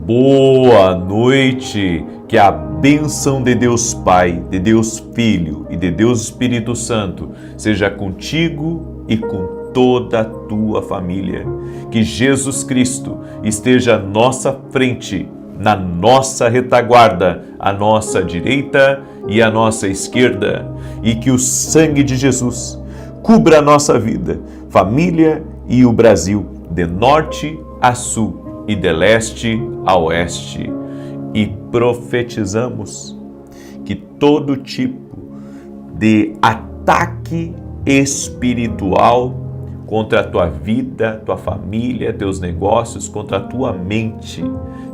Boa noite, que a bênção de Deus Pai, de Deus Filho e de Deus Espírito Santo seja contigo e com toda a tua família. Que Jesus Cristo esteja à nossa frente, na nossa retaguarda, à nossa direita e à nossa esquerda, e que o sangue de Jesus cubra a nossa vida, família e o Brasil, de norte a sul e de leste a oeste, e profetizamos que todo tipo de ataque espiritual contra a tua vida, tua família, teus negócios, contra a tua mente,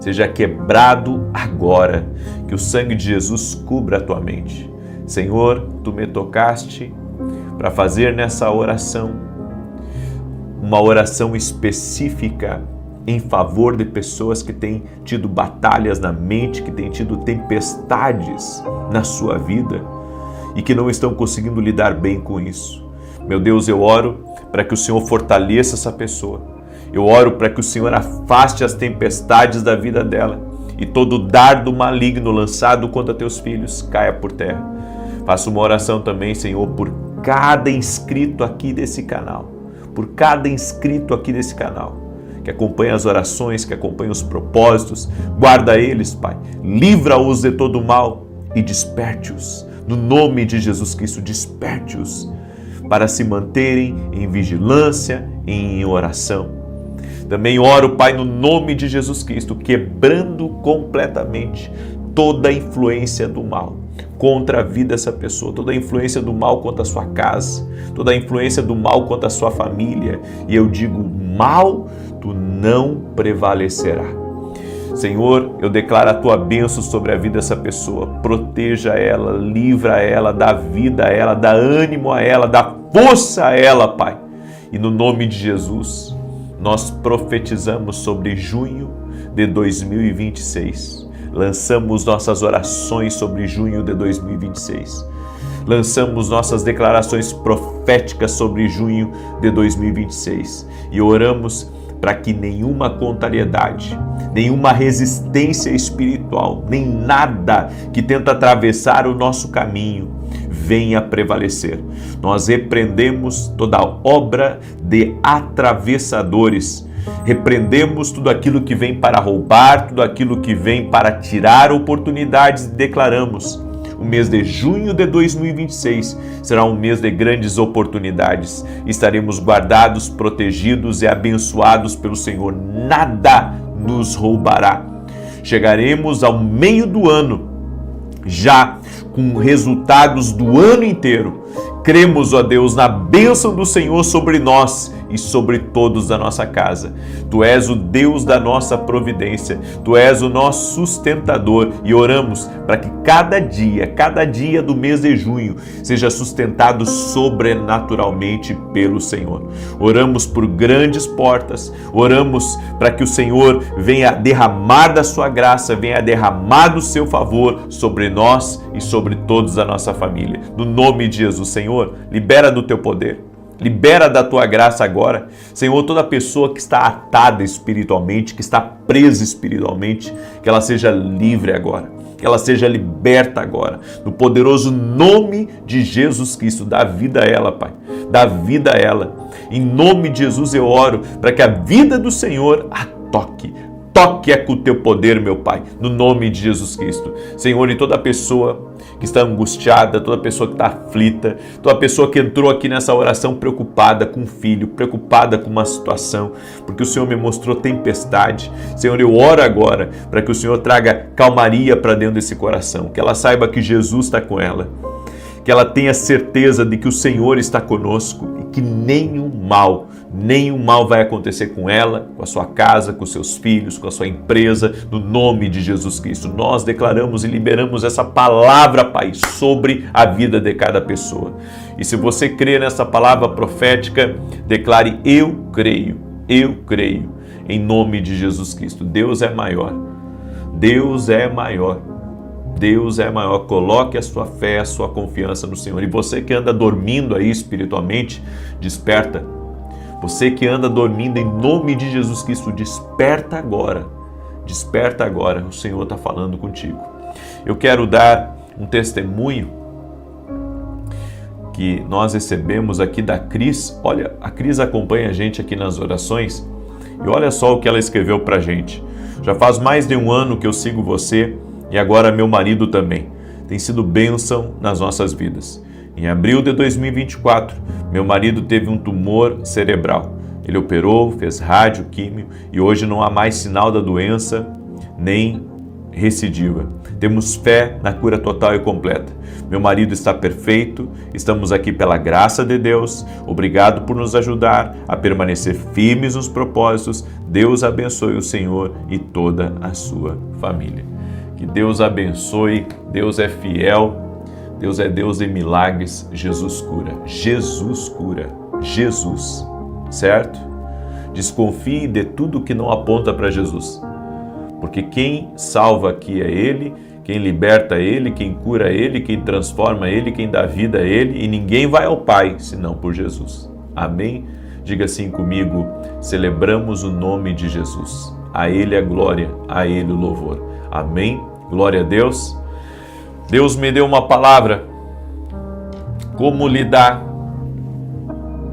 seja quebrado agora, que o sangue de Jesus cubra a tua mente. Senhor, tu me tocaste para fazer nessa oração uma oração específica em favor de pessoas que têm tido batalhas na mente, que têm tido tempestades na sua vida e que não estão conseguindo lidar bem com isso. Meu Deus, eu oro para que o Senhor fortaleça essa pessoa. Eu oro para que o Senhor afaste as tempestades da vida dela e todo dardo maligno lançado contra teus filhos caia por terra. Faço uma oração também, Senhor, por cada inscrito aqui desse canal, que acompanha as orações, que acompanha os propósitos. Guarda eles, Pai. Livra-os de todo mal e desperte-os. No nome de Jesus Cristo, desperte-os para se manterem em vigilância e em oração. Também oro, Pai, no nome de Jesus Cristo, quebrando completamente toda a influência do mal contra a vida dessa pessoa, toda a influência do mal contra a sua casa, toda a influência do mal contra a sua família. E eu digo, mal tu não prevalecerá. Senhor, eu declaro a tua bênção sobre a vida dessa pessoa. Proteja ela, livra ela, dá vida a ela, dá ânimo a ela, dá força a ela, Pai. E no nome de Jesus, nós profetizamos sobre junho de 2026. Lançamos nossas orações sobre junho de 2026. Lançamos nossas declarações proféticas sobre junho de 2026. E oramos para que nenhuma contrariedade, nenhuma resistência espiritual, nem nada que tenta atravessar o nosso caminho venha prevalecer. Nós repreendemos toda obra de atravessadores. Repreendemos tudo aquilo que vem para roubar, tudo aquilo que vem para tirar oportunidades e declaramos: o mês de junho de 2026 será um mês de grandes oportunidades. Estaremos guardados, protegidos e abençoados pelo Senhor. Nada nos roubará. Chegaremos ao meio do ano já com resultados do ano inteiro. Cremos, ó Deus, na bênção do Senhor sobre nós e sobre todos da nossa casa. Tu és o Deus da nossa providência, Tu és o nosso sustentador e oramos para que cada dia do mês de junho seja sustentado sobrenaturalmente pelo Senhor. Oramos por grandes portas, oramos para que o Senhor venha derramar da sua graça, venha derramar do seu favor sobre nós e sobre todos da nossa família. No nome de Jesus, Senhor, libera do teu poder. Libera da tua graça agora, Senhor, toda pessoa que está atada espiritualmente, que está presa espiritualmente, que ela seja livre agora, que ela seja liberta agora, no poderoso nome de Jesus Cristo. Dá vida a ela, Pai, dá vida a ela. Em nome de Jesus eu oro para que a vida do Senhor a toque. Toque com o teu poder, meu Pai, no nome de Jesus Cristo. Senhor, e toda pessoa que está angustiada, toda pessoa que está aflita, toda pessoa que entrou aqui nessa oração preocupada com um filho, preocupada com uma situação, porque o Senhor me mostrou tempestade. Senhor, eu oro agora para que o Senhor traga calmaria para dentro desse coração, que ela saiba que Jesus está com ela, que ela tenha certeza de que o Senhor está conosco e que nenhum mal vai acontecer com ela, com a sua casa, com os seus filhos, com a sua empresa, no nome de Jesus Cristo. Nós declaramos e liberamos essa palavra, Pai, sobre a vida de cada pessoa. E se você crê nessa palavra profética, declare: eu creio, em nome de Jesus Cristo. Deus é maior, Deus é maior. Deus é maior. Coloque a sua fé, a sua confiança no Senhor. E você que anda dormindo aí espiritualmente, desperta. Você que anda dormindo, em nome de Jesus Cristo, desperta agora. Desperta agora, o Senhor está falando contigo. Eu quero dar um testemunho que nós recebemos aqui da Cris. Olha, a Cris acompanha a gente aqui nas orações e olha só o que ela escreveu pra gente. Já faz mais de um ano que eu sigo você e agora meu marido também. Tem sido bênção nas nossas vidas. Em abril de 2024, meu marido teve um tumor cerebral. Ele operou, fez rádio, químio e hoje não há mais sinal da doença nem recidiva. Temos fé na cura total e completa. Meu marido está perfeito, estamos aqui pela graça de Deus. Obrigado por nos ajudar a permanecer firmes nos propósitos. Deus abençoe o Senhor e toda a sua família. Que Deus abençoe, Deus é fiel, Deus é Deus de milagres, Jesus cura. Jesus cura, Jesus, certo? Desconfie de tudo que não aponta para Jesus. Porque quem salva aqui é Ele, quem liberta é Ele, quem cura é Ele, quem transforma é Ele, quem dá vida é Ele, e ninguém vai ao Pai senão por Jesus. Amém? Diga assim comigo: celebramos o nome de Jesus. A Ele a glória, a Ele o louvor. Amém? Glória a Deus. Deus me deu uma palavra. Como lidar?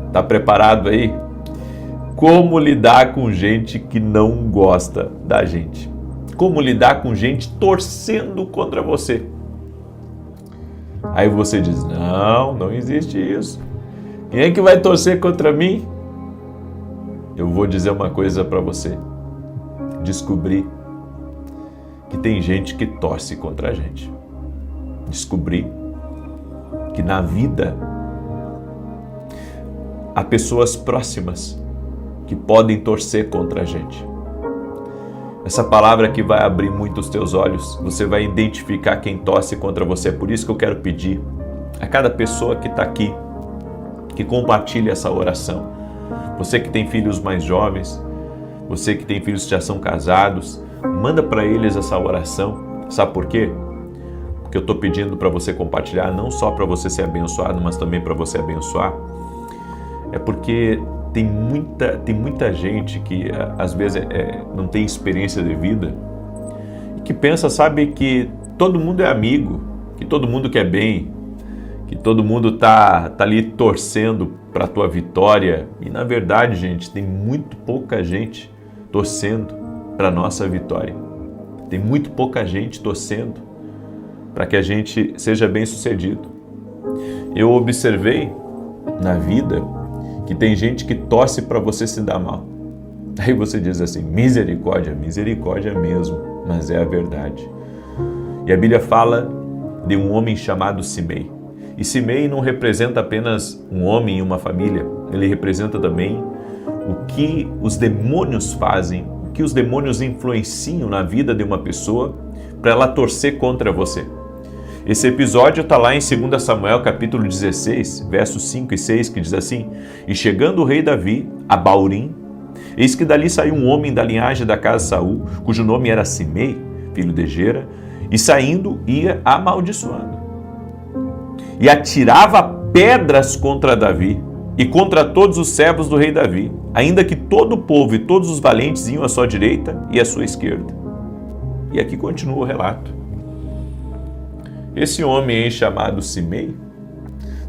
Está preparado aí? Como lidar com gente que não gosta da gente? Como lidar com gente torcendo contra você? Aí você diz: não existe isso. Quem é que vai torcer contra mim? Eu vou dizer uma coisa para você. Descobri que tem gente que torce contra a gente. Descobri que na vida há pessoas próximas que podem torcer contra a gente. Essa palavra aqui vai abrir muito os teus olhos. Você vai identificar quem torce contra você. É por isso que eu quero pedir a cada pessoa que está aqui que compartilhe essa oração. Você que tem filhos mais jovens, você que tem filhos que já são casados, manda para eles essa oração. Sabe por quê? Porque eu estou pedindo para você compartilhar, não só para você ser abençoado, mas também para você abençoar. É porque tem muita gente que às vezes não tem experiência de vida e que pensa, sabe, que todo mundo é amigo, que todo mundo quer bem, que todo mundo tá ali torcendo para a tua vitória. E na verdade, gente, tem muito pouca gente torcendo para a nossa vitória. Tem muito pouca gente torcendo para que a gente seja bem sucedido. Eu observei na vida que tem gente que torce para você se dar mal. Aí você diz assim: misericórdia, misericórdia mesmo, mas é a verdade. E a Bíblia fala de um homem chamado Simei. E Simei não representa apenas um homem e uma família, ele representa também o que os demônios fazem, o que os demônios influenciam na vida de uma pessoa para ela torcer contra você. Esse episódio está lá em 2 Samuel, capítulo 16, versos 5 e 6, que diz assim: E chegando o rei Davi a Baurim, eis que dali saiu um homem da linhagem da casa de Saul, cujo nome era Simei, filho de Gera, e saindo ia amaldiçoando. E atirava pedras contra Davi e contra todos os servos do rei Davi, ainda que todo o povo e todos os valentes iam à sua direita e à sua esquerda. E aqui continua o relato. Esse homem aí chamado Simei,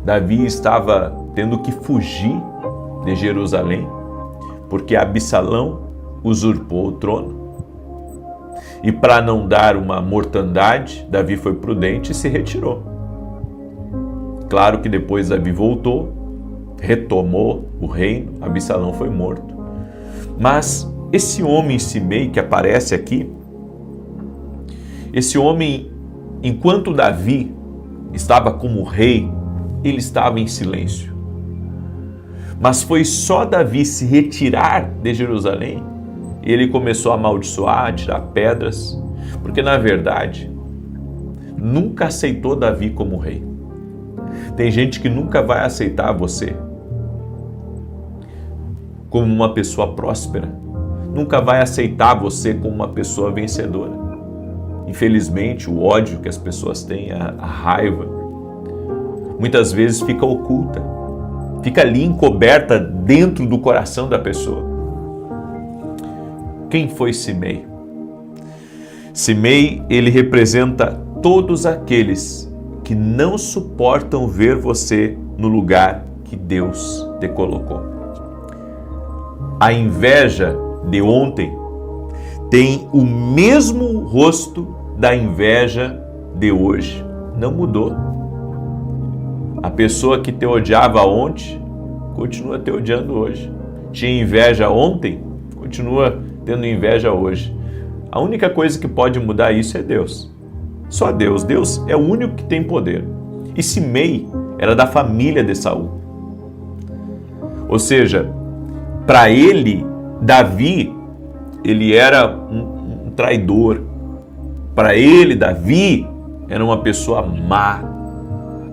Davi estava tendo que fugir de Jerusalém, porque Absalão usurpou o trono. E para não dar uma mortandade, Davi foi prudente e se retirou. Claro que depois Davi voltou, retomou o reino, Absalão foi morto. Mas esse homem Simei que aparece aqui, esse homem, enquanto Davi estava como rei, ele estava em silêncio. Mas foi só Davi se retirar de Jerusalém e ele começou a amaldiçoar, a tirar pedras, porque na verdade nunca aceitou Davi como rei. Tem gente que nunca vai aceitar você como uma pessoa próspera, nunca vai aceitar você como uma pessoa vencedora. Infelizmente, o ódio que as pessoas têm, a raiva, muitas vezes fica oculta, fica ali encoberta dentro do coração da pessoa. Quem foi Simei? Simei, ele representa todos aqueles que não suportam ver você no lugar que Deus te colocou. A inveja de ontem tem o mesmo rosto da inveja de hoje. Não mudou. A pessoa que te odiava ontem continua te odiando hoje. Tinha inveja ontem, continua tendo inveja hoje. A única coisa que pode mudar isso é Deus. Só Deus. Deus é o único que tem poder. E Simei era da família de Saul. Ou seja, para ele, Davi, ele era um traidor. Para ele, Davi era uma pessoa má.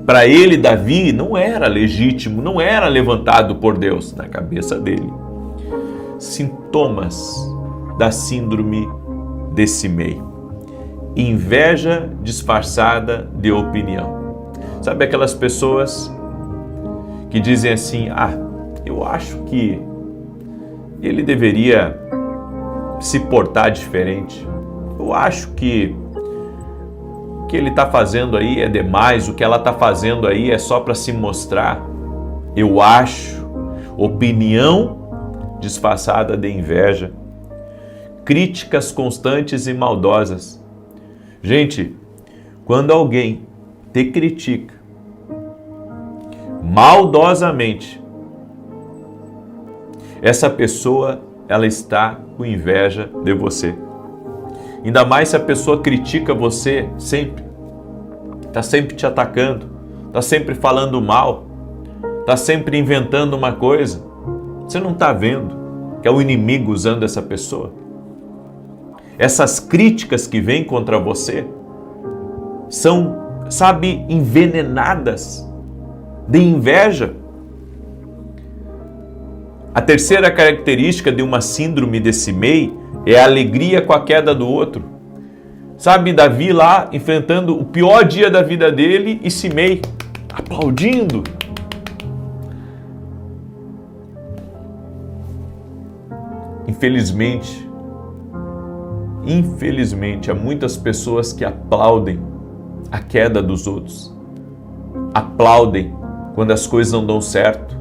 Para ele, Davi não era legítimo, não era levantado por Deus na cabeça dele. Sintomas da síndrome de Simei. Inveja disfarçada de opinião. Sabe aquelas pessoas que dizem assim: eu acho que ele deveria se portar diferente. Eu acho que o que ele está fazendo aí é demais, o que ela está fazendo aí é só para se mostrar. Eu acho. Opinião disfarçada de inveja. Críticas constantes e maldosas. Gente, quando alguém te critica maldosamente, essa pessoa, ela está com inveja de você. Ainda mais se a pessoa critica você sempre. Está sempre te atacando, está sempre falando mal, está sempre inventando uma coisa. Você não está vendo que é o inimigo usando essa pessoa? Essas críticas que vêm contra você são, envenenadas de inveja. A terceira característica de uma síndrome de Simei é a alegria com a queda do outro. Davi lá enfrentando o pior dia da vida dele e Simei aplaudindo. Infelizmente, há muitas pessoas que aplaudem a queda dos outros. Aplaudem quando as coisas não dão certo.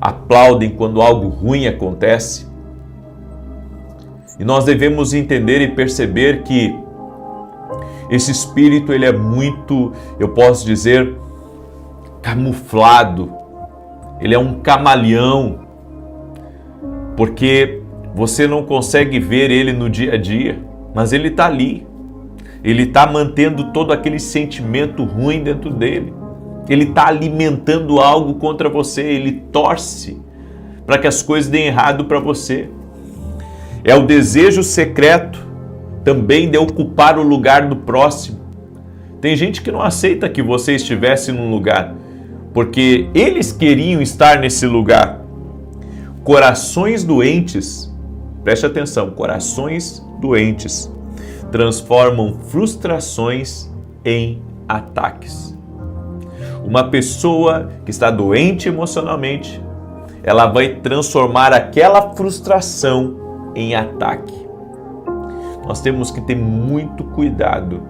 Aplaudem quando algo ruim acontece. E nós devemos entender e perceber que esse espírito, ele é muito, eu posso dizer, camuflado. Ele é um camaleão, porque você não consegue ver ele no dia a dia, mas ele está ali. Ele está mantendo todo aquele sentimento ruim dentro dele. Ele está alimentando algo contra você, ele torce para que as coisas deem errado para você. É o desejo secreto também de ocupar o lugar do próximo. Tem gente que não aceita que você estivesse num lugar, porque eles queriam estar nesse lugar. Corações doentes, preste atenção, corações doentes transformam frustrações em ataques. Uma pessoa que está doente emocionalmente, ela vai transformar aquela frustração em ataque. Nós temos que ter muito cuidado.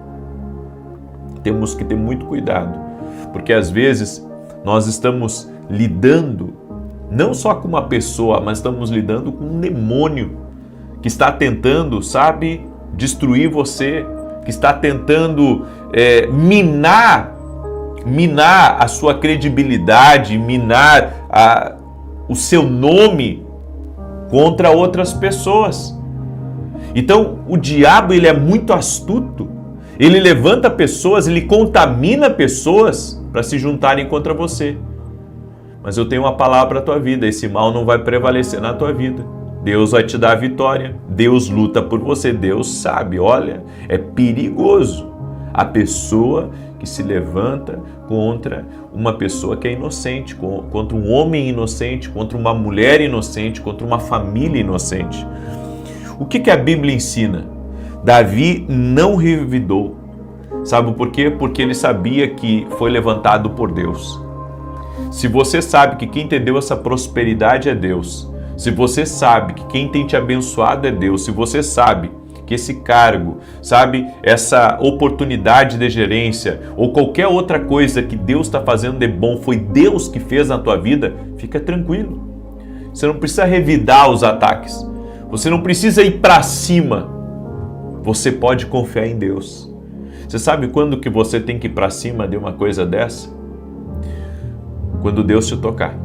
Porque às vezes nós estamos lidando não só com uma pessoa, mas estamos lidando com um demônio que está tentando, destruir você, que está tentando minar a sua credibilidade, minar o seu nome contra outras pessoas. Então, o diabo, ele é muito astuto. Ele levanta pessoas, ele contamina pessoas para se juntarem contra você. Mas eu tenho uma palavra para a tua vida, esse mal não vai prevalecer na tua vida. Deus vai te dar a vitória, Deus luta por você, Deus sabe. Olha, é perigoso a pessoa que se levanta contra uma pessoa que é inocente, contra um homem inocente, contra uma mulher inocente, contra uma família inocente. O que a Bíblia ensina? Davi não revidou. Sabe por quê? Porque ele sabia que foi levantado por Deus. Se você sabe que quem te deu essa prosperidade é Deus, se você sabe que quem tem te abençoado é Deus, se você sabe que esse cargo, sabe, essa oportunidade de gerência ou qualquer outra coisa que Deus está fazendo de bom, foi Deus que fez na tua vida, fica tranquilo. Você não precisa revidar os ataques. Você não precisa ir para cima. Você pode confiar em Deus. Você sabe quando que você tem que ir para cima de uma coisa dessa? Quando Deus te tocar.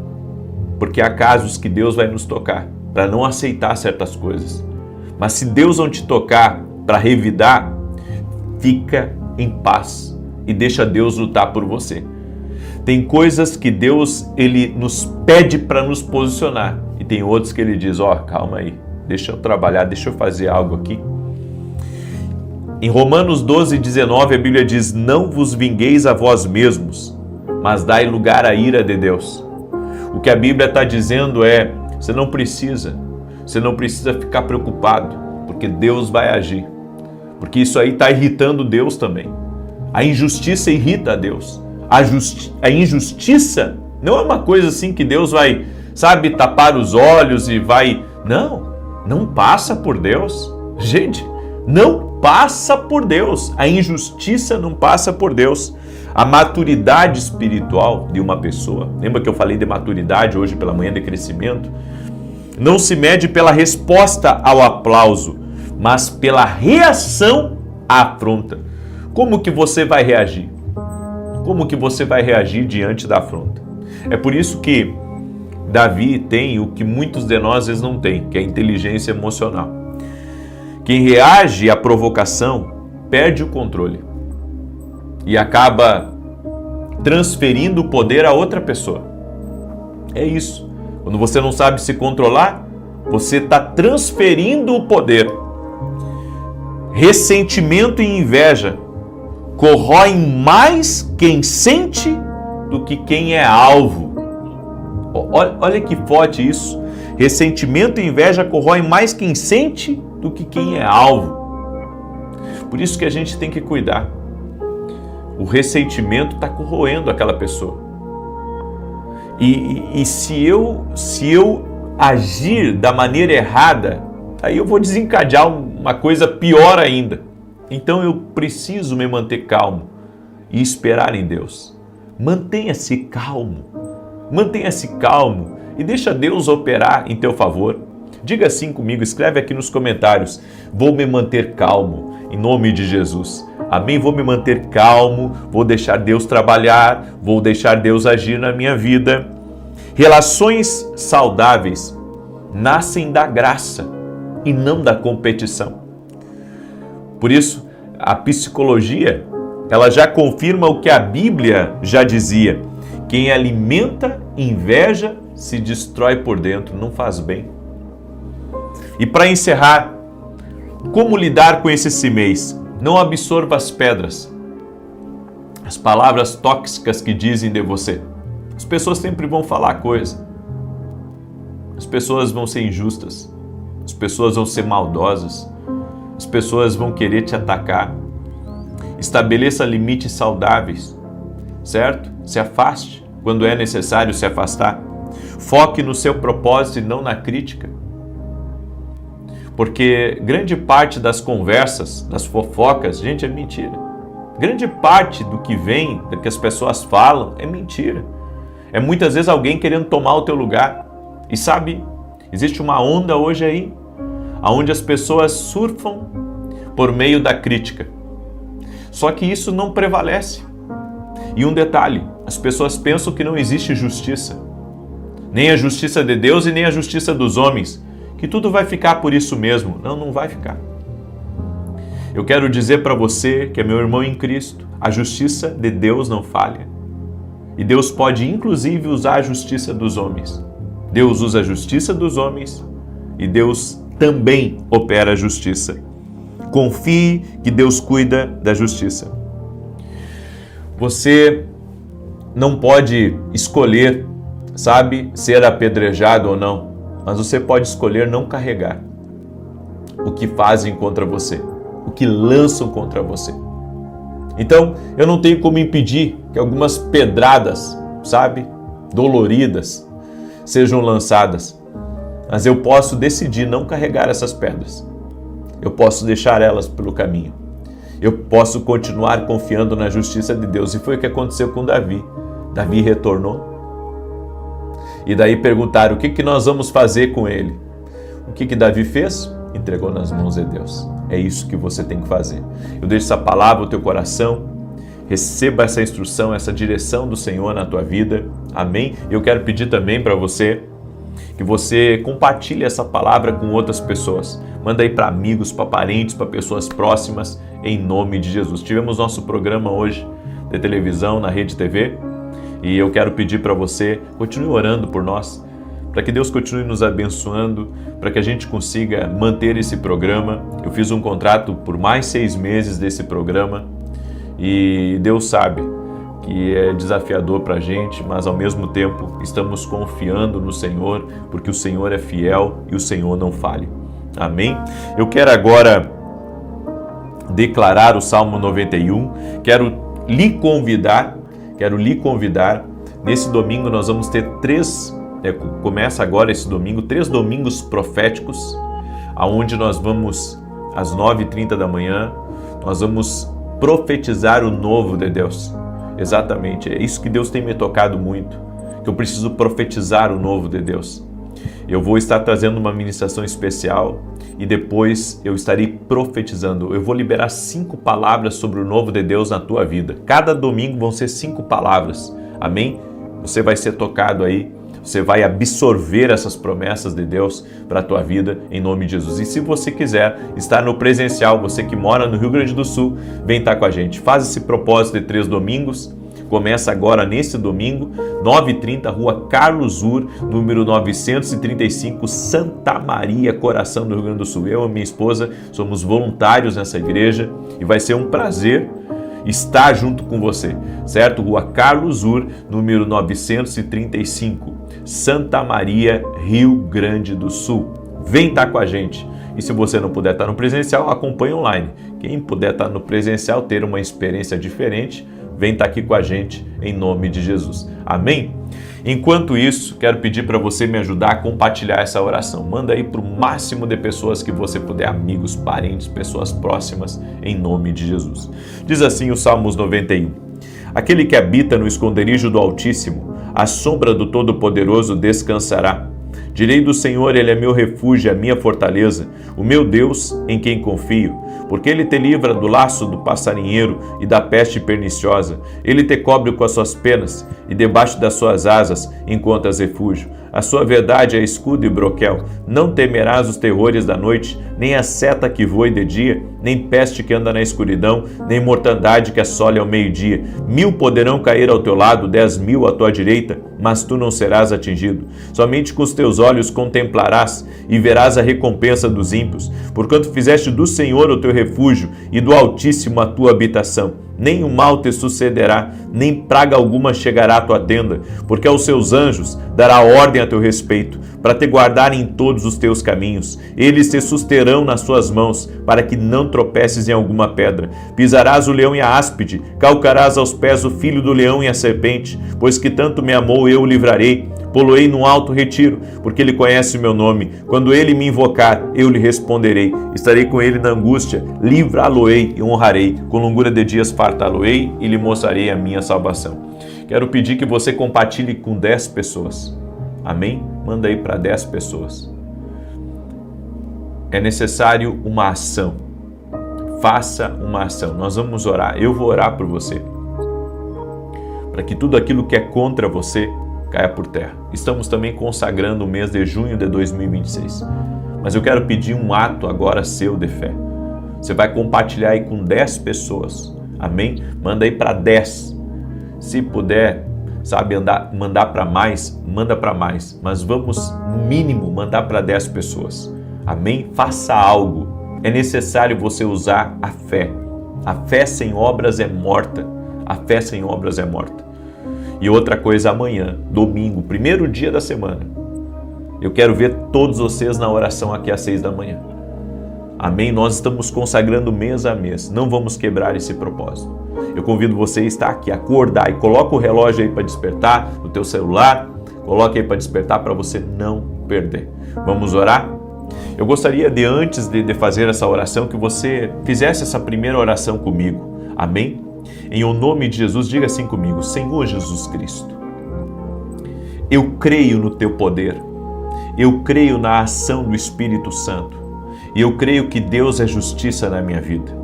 Porque há casos que Deus vai nos tocar para não aceitar certas coisas. Mas se Deus não te tocar para revidar, fica em paz e deixa Deus lutar por você. Tem coisas que Deus ele nos pede para nos posicionar e tem outros que ele diz, calma aí, deixa eu trabalhar, deixa eu fazer algo aqui. Em Romanos 12:19 a Bíblia diz, não vos vingueis a vós mesmos, mas dai lugar à ira de Deus. O que a Bíblia está dizendo é, você não precisa ficar preocupado, porque Deus vai agir. Porque isso aí está irritando Deus também. A injustiça irrita a Deus. A injustiça não é uma coisa assim que Deus vai, sabe, tapar os olhos e vai... Não passa por Deus. Gente, não passa por Deus. A injustiça não passa por Deus. A maturidade espiritual de uma pessoa, lembra que eu falei de maturidade hoje pela manhã, de crescimento? Não se mede pela resposta ao aplauso, mas pela reação à afronta. Como que você vai reagir? Como que você vai reagir diante da afronta? É por isso que Davi tem o que muitos de nós às vezes não tem, que é a inteligência emocional. Quem reage à provocação perde o controle e acaba transferindo o poder a outra pessoa. É isso. Quando você não sabe se controlar, você está transferindo o poder. Ressentimento e inveja corroem mais quem sente do que quem é alvo. Olha que forte isso. Ressentimento e inveja corroem mais quem sente do que quem é alvo. Por isso que a gente tem que cuidar. O ressentimento está corroendo aquela pessoa. E se eu agir da maneira errada, aí eu vou desencadear uma coisa pior ainda. Então eu preciso me manter calmo e esperar em Deus. Mantenha-se calmo e deixa Deus operar em teu favor. Diga assim comigo, escreve aqui nos comentários, vou me manter calmo em nome de Jesus. Amém? Vou me manter calmo, vou deixar Deus trabalhar, vou deixar Deus agir na minha vida. Relações saudáveis nascem da graça e não da competição. Por isso, a psicologia, ela já confirma o que a Bíblia já dizia. Quem alimenta inveja se destrói por dentro, não faz bem. E para encerrar, como lidar com esse cimês? Não absorva as pedras, as palavras tóxicas que dizem de você. As pessoas sempre vão falar coisa. As pessoas vão ser injustas. As pessoas vão ser maldosas. As pessoas vão querer te atacar. Estabeleça limites saudáveis, certo? Se afaste quando é necessário se afastar. Foque no seu propósito e não na crítica. Porque grande parte das conversas, das fofocas, gente, é mentira. Grande parte do que vem, do que as pessoas falam, é mentira. É muitas vezes alguém querendo tomar o teu lugar. E sabe, existe uma onda hoje aí, onde as pessoas surfam por meio da crítica. Só que isso não prevalece. E um detalhe, as pessoas pensam que não existe justiça. Nem a justiça de Deus e nem a justiça dos homens. Que tudo vai ficar por isso mesmo. Não vai ficar. Eu quero dizer para você, que é meu irmão em Cristo, a justiça de Deus não falha. E Deus pode inclusive usar a justiça dos homens. Deus usa a justiça dos homens e Deus também opera a justiça. Confie que Deus cuida da justiça. Você não pode escolher, sabe, ser apedrejado ou não. Mas você pode escolher não carregar o que fazem contra você, o que lançam contra você. Então, eu não tenho como impedir que algumas pedradas, sabe, doloridas, sejam lançadas. Mas eu posso decidir não carregar essas pedras. eu posso deixar elas pelo caminho. Eu posso continuar confiando na justiça de Deus. E foi o que aconteceu com Davi. Davi retornou. E daí perguntaram, o que nós vamos fazer com ele? O que Davi fez? Entregou nas mãos de Deus. É isso que você tem que fazer. Eu deixo essa palavra no teu coração. Receba essa instrução, essa direção do Senhor na tua vida. Amém? Eu quero pedir também para você que você compartilhe essa palavra com outras pessoas. Manda aí para amigos, para parentes, para pessoas próximas, em nome de Jesus. Tivemos nosso programa hoje de televisão na Rede TV e eu quero pedir para você, continue orando por nós, para que Deus continue nos abençoando, para que a gente consiga manter esse programa. Eu fiz um contrato por mais 6 meses desse programa e Deus sabe que é desafiador para a gente, mas ao mesmo tempo estamos confiando no Senhor, porque o Senhor é fiel e o Senhor não falha. Amém? Eu quero agora declarar o Salmo 91, quero lhe convidar, nesse domingo nós vamos ter começa agora esse domingo, 3 domingos proféticos, aonde nós vamos, às 9h30 da manhã, nós vamos profetizar o novo de Deus. Exatamente, é isso que Deus tem me tocado muito, que eu preciso profetizar o novo de Deus. Eu vou estar trazendo uma ministração especial e depois eu estarei profetizando. Eu vou liberar 5 palavras sobre o novo de Deus na tua vida. Cada domingo vão ser 5 palavras, amém? Você vai ser tocado aí, você vai absorver essas promessas de Deus para a tua vida, em nome de Jesus. E se você quiser estar no presencial, você que mora no Rio Grande do Sul, vem estar com a gente. Faz esse propósito de 3 domingos, começa agora nesse domingo, 9h30, Rua Carlos Ur, número 935, Santa Maria, coração do Rio Grande do Sul. Eu e minha esposa somos voluntários nessa igreja e vai ser um prazer estar junto com você, certo? Rua Carlos Ur, número 935, Santa Maria, Rio Grande do Sul. Vem estar com a gente. E se você não puder estar no presencial, acompanhe online. Quem puder estar no presencial, ter uma experiência diferente, vem estar aqui com a gente, em nome de Jesus. Amém? Enquanto isso, quero pedir para você me ajudar a compartilhar essa oração. Manda aí para o máximo de pessoas que você puder, amigos, parentes, pessoas próximas, em nome de Jesus. Diz assim o Salmos 91. Aquele que habita no esconderijo do Altíssimo, à sombra do Todo-Poderoso descansará. Direi do Senhor, Ele é meu refúgio, a minha fortaleza, o meu Deus em quem confio. Porque Ele te livra do laço do passarinheiro e da peste perniciosa. Ele te cobre com as suas penas e debaixo das suas asas encontras refúgio. A sua verdade é escudo e broquel. Não temerás os terrores da noite, nem a seta que voe de dia, nem peste que anda na escuridão, nem mortandade que assole ao meio-dia. 1000 poderão cair ao teu lado, 10.000 à tua direita, mas tu não serás atingido. Somente com os teus olhos contemplarás e verás a recompensa dos ímpios, porquanto fizeste do Senhor o teu refúgio e do Altíssimo a tua habitação. Nem o mal te sucederá, nem praga alguma chegará à tua tenda, porque aos seus anjos dará ordem a teu respeito, para te guardarem em todos os teus caminhos. Eles te susterão nas suas mãos, para que não tropeces em alguma pedra. Pisarás o leão e a áspide, calcarás aos pés o filho do leão e a serpente, pois que tanto me amou, eu o livrarei. Poloei num alto retiro, porque ele conhece o meu nome. Quando ele me invocar, eu lhe responderei. Estarei com ele na angústia, livrá-lo-ei e honrarei. Com longura de dias fartá-lo-ei e lhe mostrarei a minha salvação. Quero pedir que você compartilhe com 10 pessoas. Amém? Manda aí para 10 pessoas. É necessário uma ação. Faça uma ação. Nós vamos orar. Eu vou orar por você. Para que tudo aquilo que é contra você caia por terra. Estamos também consagrando o mês de junho de 2026. Mas eu quero pedir um ato agora seu de fé. Você vai compartilhar aí com 10 pessoas. Amém? Manda aí para 10. Se puder, sabe, mandar para mais, manda para mais. Mas vamos, no mínimo, mandar para 10 pessoas. Amém? Faça algo. É necessário você usar a fé. A fé sem obras é morta. A fé sem obras é morta. E outra coisa, amanhã, domingo, primeiro dia da semana, eu quero ver todos vocês na oração aqui às 6 da manhã. Amém? Nós estamos consagrando mês a mês, não vamos quebrar esse propósito. Eu convido você a estar aqui, acordar e coloca o relógio aí para despertar no teu celular, coloca aí para despertar para você não perder. Vamos orar? Eu gostaria de, antes de fazer essa oração, que você fizesse essa primeira oração comigo. Amém? Em o nome de Jesus, diga assim comigo: Senhor Jesus Cristo, eu creio no teu poder, eu creio na ação do Espírito Santo e eu creio que Deus é justiça na minha vida.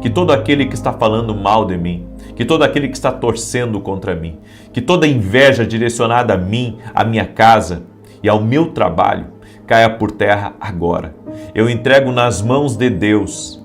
Que todo aquele que está falando mal de mim, que todo aquele que está torcendo contra mim, que toda inveja direcionada a mim, à minha casa e ao meu trabalho, caia por terra agora. Eu entrego nas mãos de Deus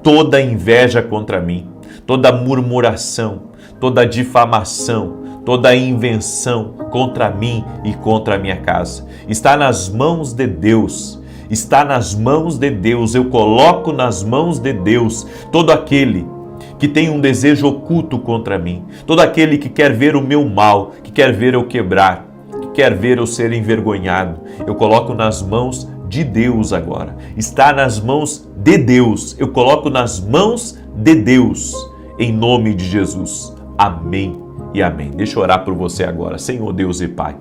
toda inveja contra mim, toda murmuração, toda difamação, toda invenção contra mim e contra a minha casa. Está nas mãos de Deus. Está nas mãos de Deus. Eu coloco nas mãos de Deus todo aquele que tem um desejo oculto contra mim, todo aquele que quer ver o meu mal, que quer ver eu quebrar, que quer ver eu ser envergonhado. Eu coloco nas mãos de Deus agora. Está nas mãos de Deus. Eu coloco nas mãos de Deus, em nome de Jesus. Amém e amém. Deixa eu orar por você agora. Senhor Deus e Pai,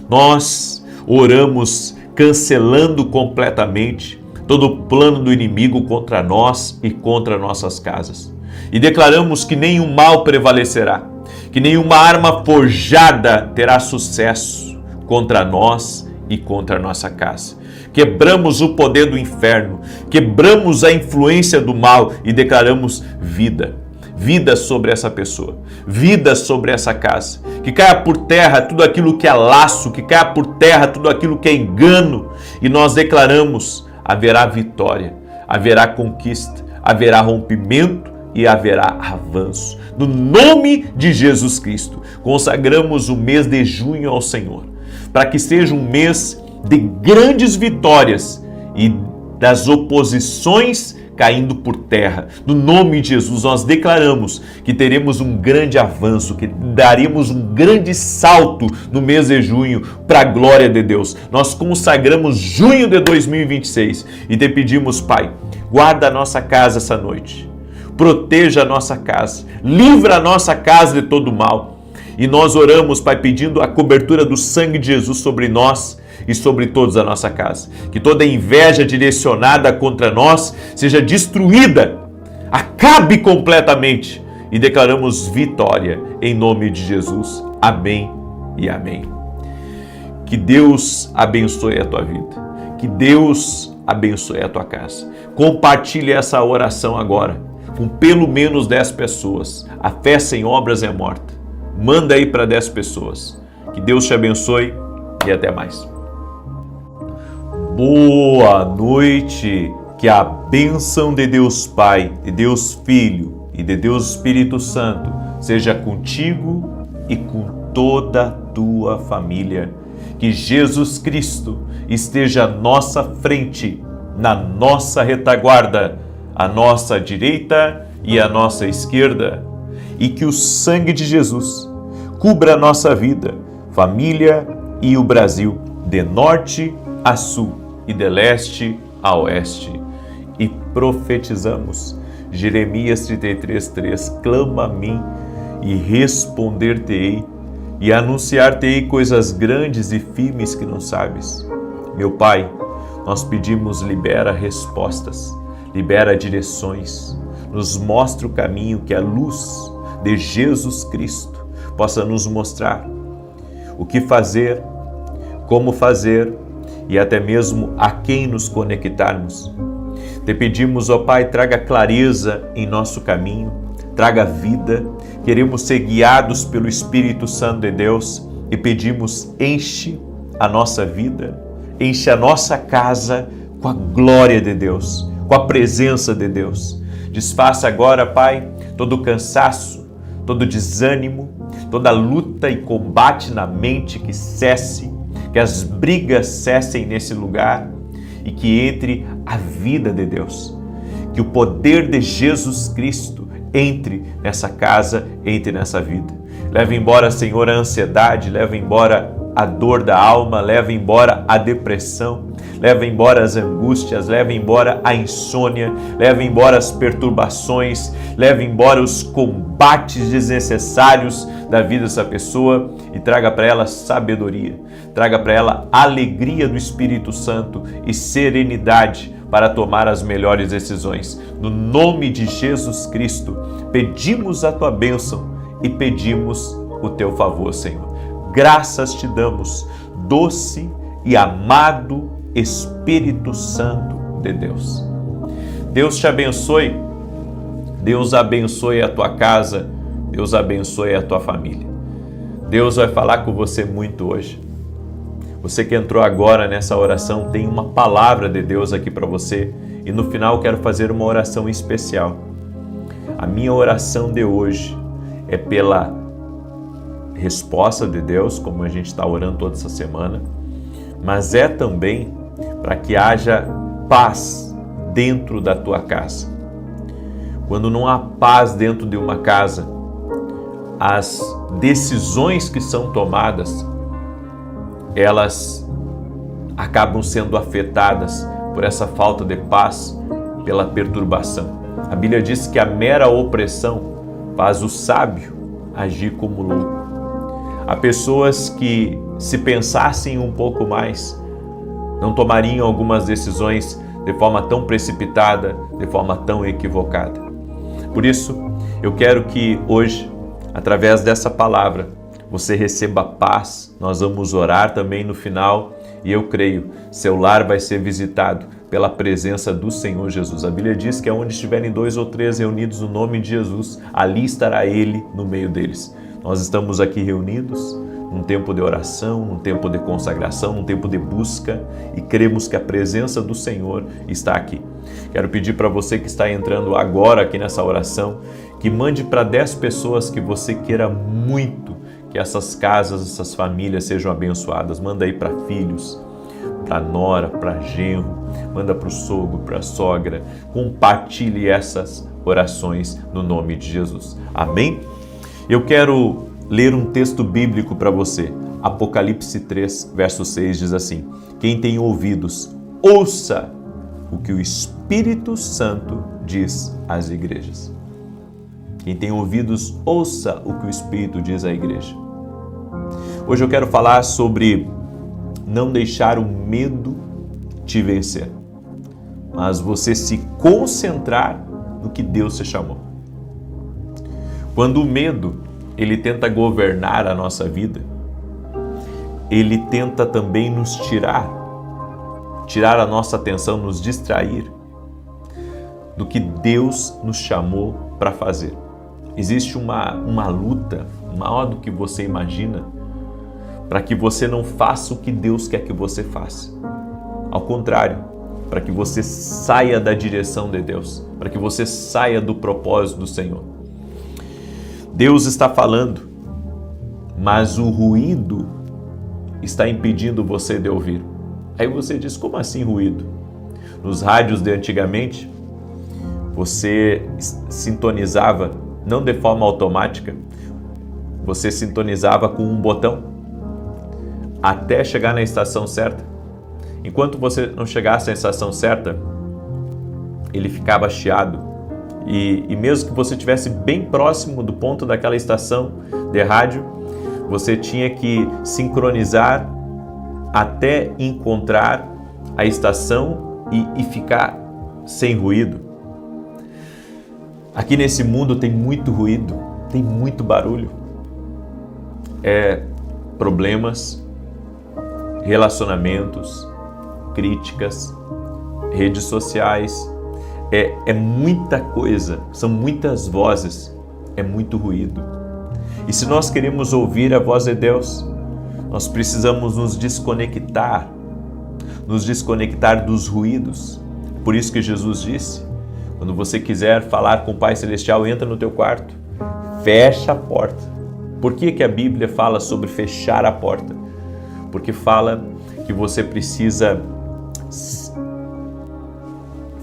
nós oramos cancelando completamente todo o plano do inimigo contra nós e contra nossas casas. E declaramos que nenhum mal prevalecerá, que nenhuma arma forjada terá sucesso contra nós e contra a nossa casa. Quebramos o poder do inferno, quebramos a influência do mal e declaramos vida. Vida sobre essa pessoa, vida sobre essa casa. Que caia por terra tudo aquilo que é laço, que caia por terra tudo aquilo que é engano. E nós declaramos: haverá vitória, haverá conquista, haverá rompimento e haverá avanço. No nome de Jesus Cristo, consagramos o mês de junho ao Senhor, para que seja um mês de grandes vitórias e das oposições caindo por terra. No nome de Jesus, nós declaramos que teremos um grande avanço, que daremos um grande salto no mês de junho para a glória de Deus. Nós consagramos junho de 2026 e te pedimos, Pai, guarda a nossa casa essa noite, proteja a nossa casa, livra a nossa casa de todo mal. E nós oramos, Pai, pedindo a cobertura do sangue de Jesus sobre nós e sobre todos a nossa casa. Que toda inveja direcionada contra nós seja destruída, acabe completamente e declaramos vitória em nome de Jesus. Amém e amém. Que Deus abençoe a tua vida. Que Deus abençoe a tua casa. Compartilhe essa oração agora com pelo menos 10 pessoas. A fé sem obras é morta. Manda aí para 10 pessoas. Que Deus te abençoe e até mais. Boa noite, que a bênção de Deus Pai, de Deus Filho e de Deus Espírito Santo seja contigo e com toda a tua família. Que Jesus Cristo esteja à nossa frente, na nossa retaguarda, à nossa direita e à nossa esquerda. E que o sangue de Jesus cubra a nossa vida, família e o Brasil, de norte a sul e de leste a oeste. E profetizamos, Jeremias 33:3, clama a mim e responder-te-ei e anunciar-te-ei coisas grandes e firmes que não sabes. Meu Pai, nós pedimos, libera respostas, libera direções, nos mostra o caminho, que a luz de Jesus Cristo possa nos mostrar o que fazer, como fazer e até mesmo a quem nos conectarmos. Te pedimos, ó Pai, traga clareza em nosso caminho, traga vida. Queremos ser guiados pelo Espírito Santo de Deus e pedimos, enche a nossa vida, enche a nossa casa com a glória de Deus, com a presença de Deus. Desfaça agora, Pai, todo o cansaço, todo o desânimo, toda luta e combate na mente, que cesse, que as brigas cessem nesse lugar e que entre a vida de Deus. Que o poder de Jesus Cristo entre nessa casa, entre nessa vida. Leva embora, Senhor, a ansiedade, leva embora a dor da alma, leva embora a depressão, leva embora as angústias, leva embora a insônia, leva embora as perturbações, leva embora os combates desnecessários da vida dessa pessoa e traga para ela sabedoria, traga para ela alegria do Espírito Santo e serenidade para tomar as melhores decisões. No nome de Jesus Cristo, pedimos a tua bênção e pedimos o teu favor, Senhor. Graças te damos, doce e amado Espírito Santo de Deus. Deus te abençoe, Deus abençoe a tua casa, Deus abençoe a tua família. Deus vai falar com você muito hoje. Você que entrou agora nessa oração, tem uma palavra de Deus aqui para você e no final quero fazer uma oração especial. A minha oração de hoje é pela resposta de Deus, como a gente está orando toda essa semana, mas é também para que haja paz dentro da tua casa. Quando não há paz dentro de uma casa, as decisões que são tomadas, elas acabam sendo afetadas por essa falta de paz, pela perturbação. A Bíblia diz que a mera opressão faz o sábio agir como louco. Há pessoas que, se pensassem um pouco mais, não tomariam algumas decisões de forma tão precipitada, de forma tão equivocada. Por isso, eu quero que hoje, através dessa palavra, você receba paz. Nós vamos orar também no final e eu creio, seu lar vai ser visitado pela presença do Senhor Jesus. A Bíblia diz que onde estiverem 2 ou 3 reunidos no nome de Jesus, ali estará Ele no meio deles. Nós estamos aqui reunidos num tempo de oração, num tempo de consagração, num tempo de busca e cremos que a presença do Senhor está aqui. Quero pedir para você que está entrando agora aqui nessa oração, que mande para 10 pessoas que você queira muito que essas casas, essas famílias sejam abençoadas. Manda aí para filhos, para nora, para genro, manda para o sogro, para a sogra. Compartilhe essas orações no nome de Jesus. Amém? Eu quero ler um texto bíblico para você. Apocalipse 3, verso 6 diz assim: quem tem ouvidos, ouça o que o Espírito Santo diz às igrejas. Quem tem ouvidos, ouça o que o Espírito diz à igreja. Hoje eu quero falar sobre não deixar o medo te vencer, mas você se concentrar no que Deus te chamou. Quando o medo, ele tenta governar a nossa vida, ele tenta também nos tirar a nossa atenção, nos distrair do que Deus nos chamou para fazer. Existe uma luta maior do que você imagina para que você não faça o que Deus quer que você faça. Ao contrário, para que você saia da direção de Deus, para que você saia do propósito do Senhor. Deus está falando, mas o ruído está impedindo você de ouvir. Aí você diz, como assim ruído? Nos rádios de antigamente, você sintonizava, não de forma automática, você sintonizava com um botão até chegar na estação certa. Enquanto você não chegasse à estação certa, ele ficava chiado. E mesmo que você estivesse bem próximo do ponto daquela estação de rádio, você tinha que sincronizar até encontrar a estação e ficar sem ruído. Aqui nesse mundo tem muito ruído, tem muito barulho. Problemas, relacionamentos, críticas, redes sociais. É muita coisa, são muitas vozes, é muito ruído. E se nós queremos ouvir a voz de Deus, nós precisamos nos desconectar dos ruídos. Por isso que Jesus disse, quando você quiser falar com o Pai Celestial, entra no teu quarto, fecha a porta. Por que a Bíblia fala sobre fechar a porta? Porque fala que você precisa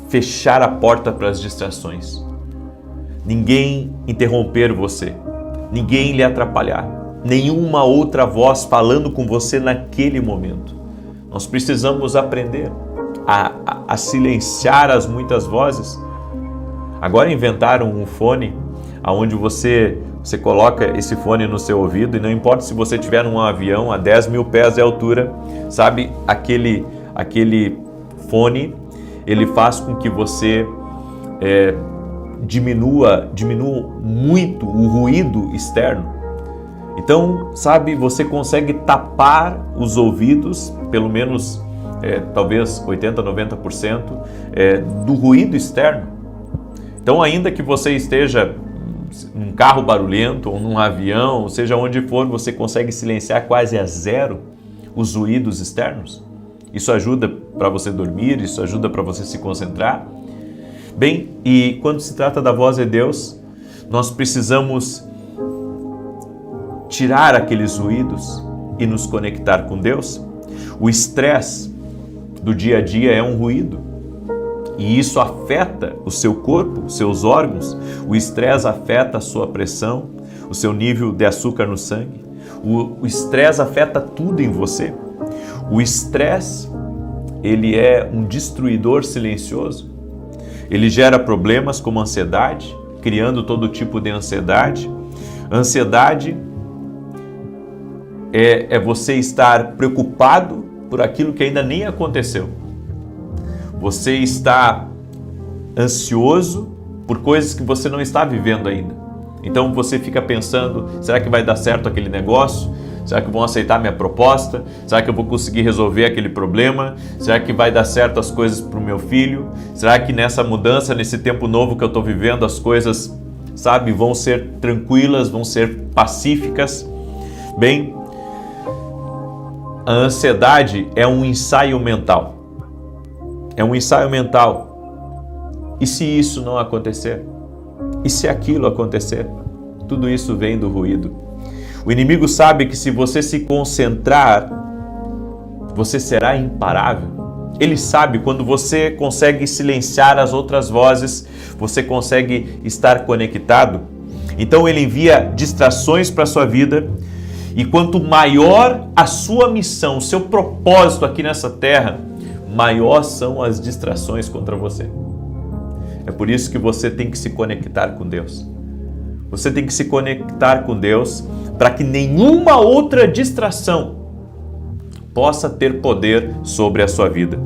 fechar a porta para as distrações. Ninguém interromper você, ninguém lhe atrapalhar. nenhuma outra voz falando com você naquele momento. Nós precisamos aprender a silenciar as muitas vozes. Agora inventaram um fone onde você coloca esse fone no seu ouvido e não importa se você estiver num avião a 10 mil pés de altura, sabe, aquele fone, ele faz com que você diminua muito o ruído externo. Então, sabe, você consegue tapar os ouvidos, pelo menos talvez 80%, 90% do ruído externo. Então, ainda que você esteja num carro barulhento ou num avião, seja onde for, você consegue silenciar quase a zero os ruídos externos. Isso ajuda para você dormir, isso ajuda para você se concentrar. Bem, e quando se trata da voz de Deus, nós precisamos tirar aqueles ruídos e nos conectar com Deus. O estresse do dia a dia é um ruído e isso afeta o seu corpo, os seus órgãos. O estresse afeta a sua pressão, o seu nível de açúcar no sangue. O estresse afeta tudo em você. O estresse, ele é um destruidor silencioso. Ele gera problemas como ansiedade, criando todo tipo de ansiedade. Ansiedade é você estar preocupado por aquilo que ainda nem aconteceu. Você está ansioso por coisas que você não está vivendo ainda. Então você fica pensando, será que vai dar certo aquele negócio? Será que vão aceitar minha proposta? Será que eu vou conseguir resolver aquele problema? Será que vai dar certo as coisas para o meu filho? Será que nessa mudança, nesse tempo novo que eu estou vivendo, as coisas, sabe, vão ser tranquilas, vão ser pacíficas? Bem, a ansiedade é um ensaio mental. É um ensaio mental. E se isso não acontecer? E se aquilo acontecer? Tudo isso vem do ruído. O inimigo sabe que se você se concentrar, você será imparável. Ele sabe quando você consegue silenciar as outras vozes, você consegue estar conectado. Então ele envia distrações para a sua vida. E quanto maior a sua missão, o seu propósito aqui nessa terra, maior são as distrações contra você. É por isso que você tem que se conectar com Deus. Você tem que se conectar com Deus para que nenhuma outra distração possa ter poder sobre a sua vida.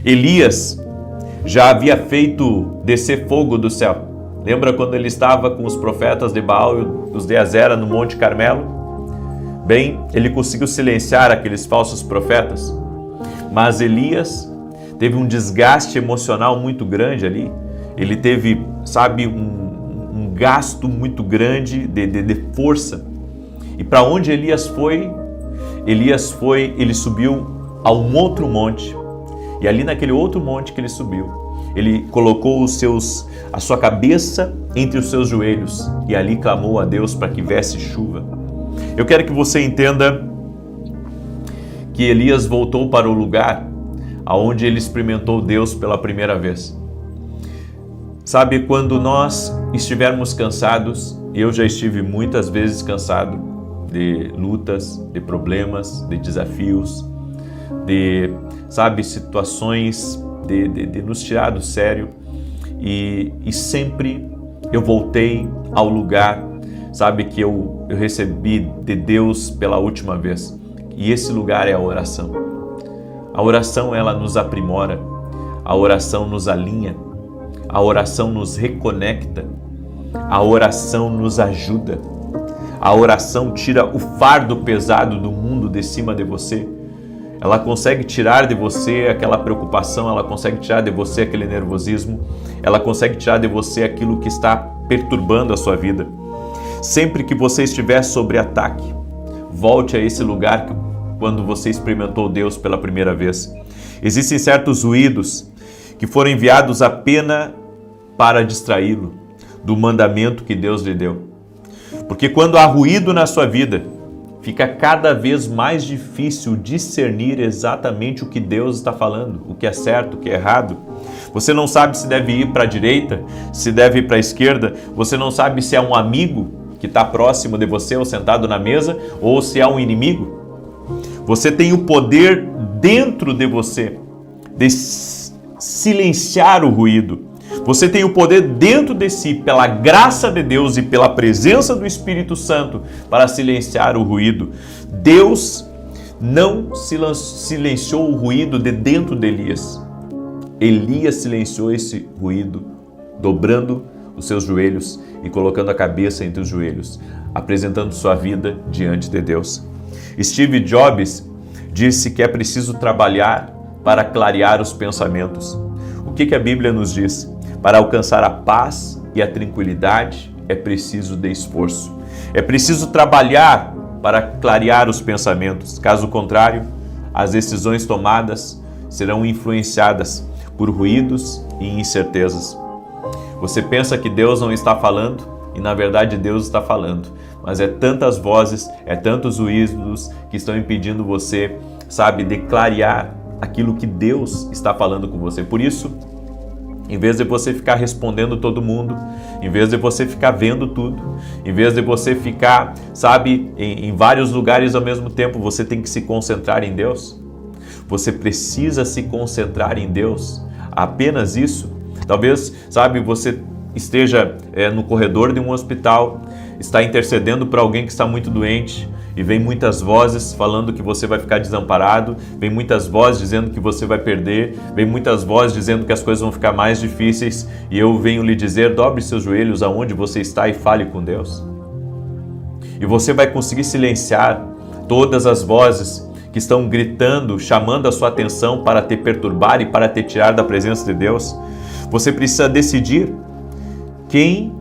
Elias já havia feito descer fogo do céu. Lembra quando ele estava com os profetas de Baal e os de Azera no Monte Carmelo? Bem, ele conseguiu silenciar aqueles falsos profetas. Mas Elias teve um desgaste emocional muito grande ali. Ele teve, sabe, um gasto muito grande de força. E para onde Elias foi? Ele subiu a um outro monte. E ali naquele outro monte que ele subiu, ele colocou a sua cabeça entre os seus joelhos e ali clamou a Deus para que viesse chuva. Eu quero que você entenda que Elias voltou para o lugar aonde ele experimentou Deus pela primeira vez. Sabe, quando nós estivermos cansados, eu já estive muitas vezes cansado de lutas, de problemas, de desafios, de, sabe, situações de nos tirar do sério, e sempre eu voltei ao lugar, sabe, que eu recebi de Deus pela última vez. E esse lugar é a oração. A oração, ela nos aprimora, a oração nos alinha, a oração nos reconecta, a oração nos ajuda, a oração tira o fardo pesado do mundo de cima de você. Ela consegue tirar de você aquela preocupação, ela consegue tirar de você aquele nervosismo, ela consegue tirar de você aquilo que está perturbando a sua vida. Sempre que você estiver sob ataque, volte a esse lugar quando você experimentou Deus pela primeira vez. Existem certos ruídos que foram enviados apenas para distraí-lo do mandamento que Deus lhe deu. Porque quando há ruído na sua vida, fica cada vez mais difícil discernir exatamente o que Deus está falando, o que é certo, o que é errado. Você não sabe se deve ir para a direita, se deve ir para a esquerda, você não sabe se é um amigo que está próximo de você ou sentado na mesa, ou se há um inimigo. Você tem o poder dentro de você de silenciar o ruído. Você tem o poder dentro de si, pela graça de Deus e pela presença do Espírito Santo, para silenciar o ruído. Deus não silenciou o ruído de dentro de Elias. Elias silenciou esse ruído, dobrando os seus joelhos e colocando a cabeça entre os joelhos, apresentando sua vida diante de Deus. Steve Jobs disse que é preciso trabalhar para clarear os pensamentos. O que a Bíblia nos diz? Para alcançar a paz e a tranquilidade é preciso de esforço. É preciso trabalhar para clarear os pensamentos. Caso contrário, as decisões tomadas serão influenciadas por ruídos e incertezas. Você pensa que Deus não está falando e na verdade Deus está falando, mas é tantas vozes, é tantos ruídos que estão impedindo você, de clarear aquilo que Deus está falando com você. Por isso, em vez de você ficar respondendo todo mundo, em vez de você ficar vendo tudo, em vez de você ficar, em vários lugares ao mesmo tempo, você tem que se concentrar em Deus. Você precisa se concentrar em Deus. Apenas isso. Talvez, você esteja no corredor de um hospital, está intercedendo para alguém que está muito doente e vem muitas vozes falando que você vai ficar desamparado, vem muitas vozes dizendo que você vai perder, vem muitas vozes dizendo que as coisas vão ficar mais difíceis e eu venho lhe dizer, dobre seus joelhos aonde você está e fale com Deus. E você vai conseguir silenciar todas as vozes que estão gritando, chamando a sua atenção para te perturbar e para te tirar da presença de Deus. Você precisa decidir quem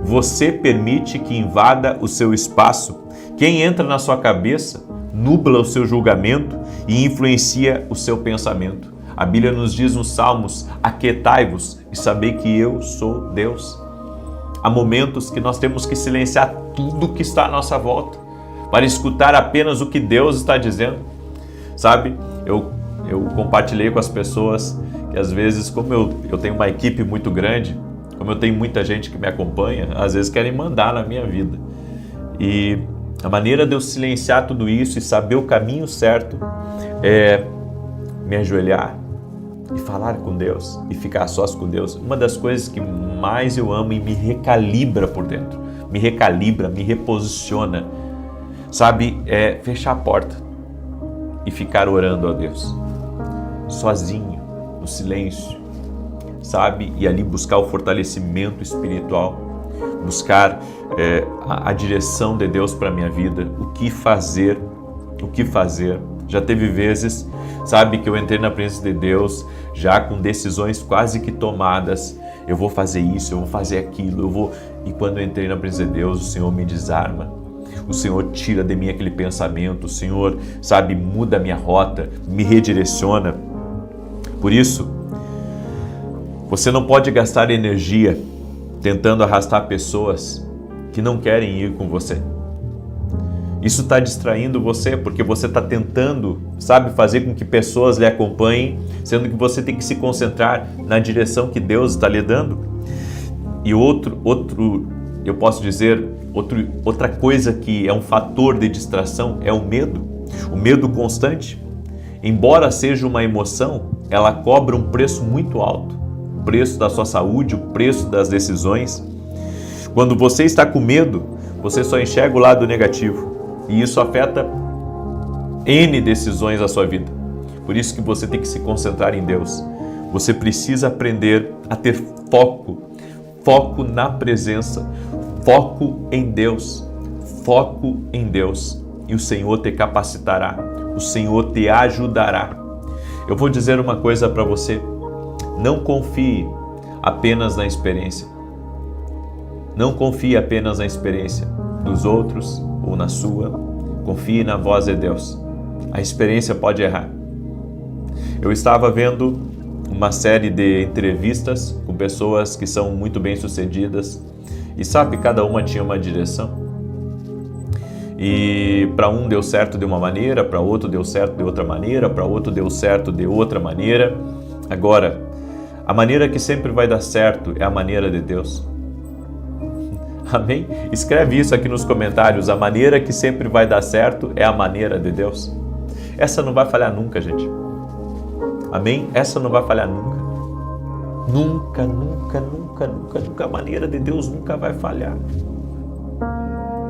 você permite que invada o seu espaço. Quem entra na sua cabeça, nubla o seu julgamento e influencia o seu pensamento. A Bíblia nos diz nos Salmos, aquietai-vos e sabei que eu sou Deus. Há momentos que nós temos que silenciar tudo que está à nossa volta para escutar apenas o que Deus está dizendo. Eu compartilhei com as pessoas que às vezes, como eu tenho uma equipe muito grande, como eu tenho muita gente que me acompanha, às vezes querem mandar na minha vida. E a maneira de eu silenciar tudo isso e saber o caminho certo é me ajoelhar e falar com Deus e ficar a sós com Deus. Uma das coisas que mais eu amo e me recalibra por dentro, me recalibra, me reposiciona, é fechar a porta e ficar orando a Deus, sozinho, no silêncio, e ali buscar o fortalecimento espiritual, buscar a direção de Deus para a minha vida, o que fazer. Já teve vezes, que eu entrei na presença de Deus, já com decisões quase que tomadas, eu vou fazer isso, eu vou fazer aquilo, E quando eu entrei na presença de Deus, o Senhor me desarma, o Senhor tira de mim aquele pensamento, o Senhor, muda a minha rota, me redireciona. Por isso, você não pode gastar energia tentando arrastar pessoas que não querem ir com você. Isso está distraindo você, porque você está tentando, fazer com que pessoas lhe acompanhem, sendo que você tem que se concentrar na direção que Deus está lhe dando. E eu posso dizer, outra coisa que é um fator de distração é o medo. O medo constante, embora seja uma emoção, ela cobra um preço muito alto. O preço da sua saúde, o preço das decisões. Quando você está com medo, você só enxerga o lado negativo. E isso afeta N decisões da sua vida. Por isso que você tem que se concentrar em Deus. Você precisa aprender a ter foco na presença, foco em Deus, e o Senhor te capacitará, o Senhor te ajudará. Eu vou dizer uma coisa para você, não confie apenas na experiência, não confie apenas na experiência dos outros ou na sua, confie na voz de Deus. A experiência pode errar. Eu estava vendo uma série de entrevistas com pessoas que são muito bem-sucedidas e cada uma tinha uma direção. E para um deu certo de uma maneira, para outro deu certo de outra maneira, para outro deu certo de outra maneira. Agora, a maneira que sempre vai dar certo é a maneira de Deus. Amém? Escreve isso aqui nos comentários. A maneira que sempre vai dar certo é a maneira de Deus. Essa não vai falhar nunca, gente. Amém? Essa não vai falhar nunca. Nunca, nunca, nunca, nunca, nunca. A maneira de Deus nunca vai falhar.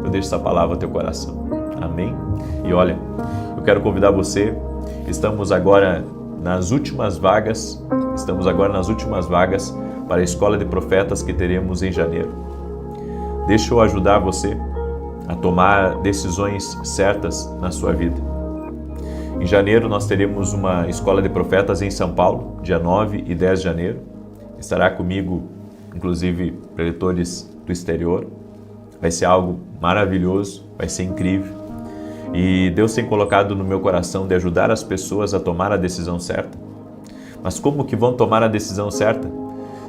Eu deixo essa palavra no teu coração. Amém? E olha, eu quero convidar você. Estamos agora nas últimas vagas. Para a Escola de Profetas que teremos em janeiro. Deixa eu ajudar você a tomar decisões certas na sua vida. Em janeiro nós teremos uma Escola de Profetas em São Paulo, dia 9 e 10 de janeiro. Estará comigo, inclusive, preletores do exterior. Vai ser algo maravilhoso, vai ser incrível. E Deus tem colocado no meu coração de ajudar as pessoas a tomar a decisão certa. Mas como que vão tomar a decisão certa?